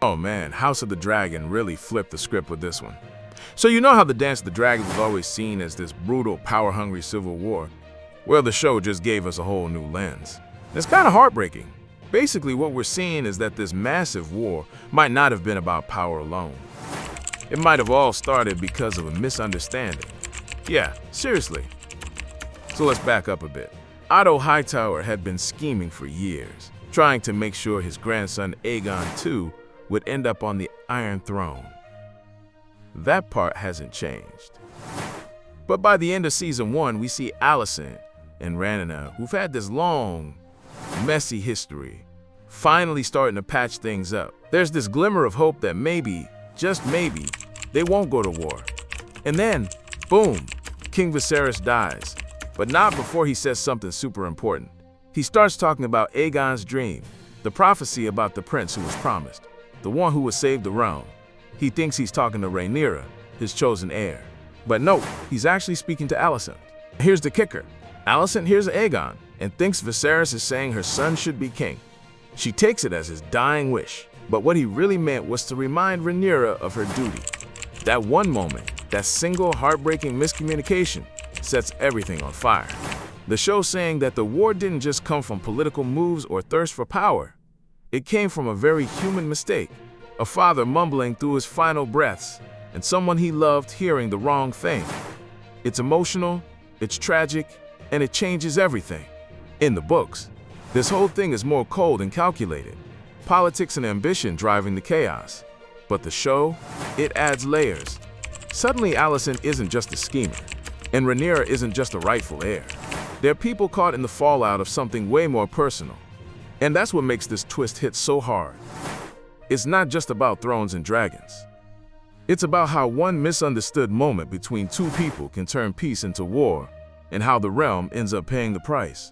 Oh man, House of the Dragon really flipped the script with this one. So you know how the Dance of the Dragons was always seen as this brutal, power-hungry civil war? Well, the show just gave us a whole new lens. It's kind of heartbreaking. Basically, what we're seeing is that this massive war might not have been about power alone. It might have all started because of a misunderstanding. Yeah, seriously. So let's back up a bit. Otto Hightower had been scheming for years, trying to make sure his grandson Aegon II would end up on the Iron Throne. That part hasn't changed. But by the end of Season 1, we see Alicent and Rhaenyra, who've had this long, messy history, finally starting to patch things up. There's this glimmer of hope that maybe, just maybe, they won't go to war. And then, boom, King Viserys dies. But not before he says something super important. He starts talking about Aegon's dream, the prophecy about the prince who was promised, the one who would save the realm. He thinks he's talking to Rhaenyra, his chosen heir. But no, he's actually speaking to Alicent. Here's the kicker. Alicent hears Aegon and thinks Viserys is saying her son should be king. She takes it as his dying wish. But what he really meant was to remind Rhaenyra of her duty. That one moment, that single heartbreaking miscommunication, sets everything on fire. The show's saying that the war didn't just come from political moves or thirst for power. It came from a very human mistake. A father mumbling through his final breaths, and someone he loved hearing the wrong thing. It's emotional, it's tragic, and it changes everything. In the books, this whole thing is more cold and calculated. Politics and ambition driving the chaos. But the show, it adds layers. Suddenly Alicent isn't just a schemer, and Rhaenyra isn't just a rightful heir. They're people caught in the fallout of something way more personal. And that's what makes this twist hit so hard. It's not just about thrones and dragons. It's about how one misunderstood moment between two people can turn peace into war, and how the realm ends up paying the price.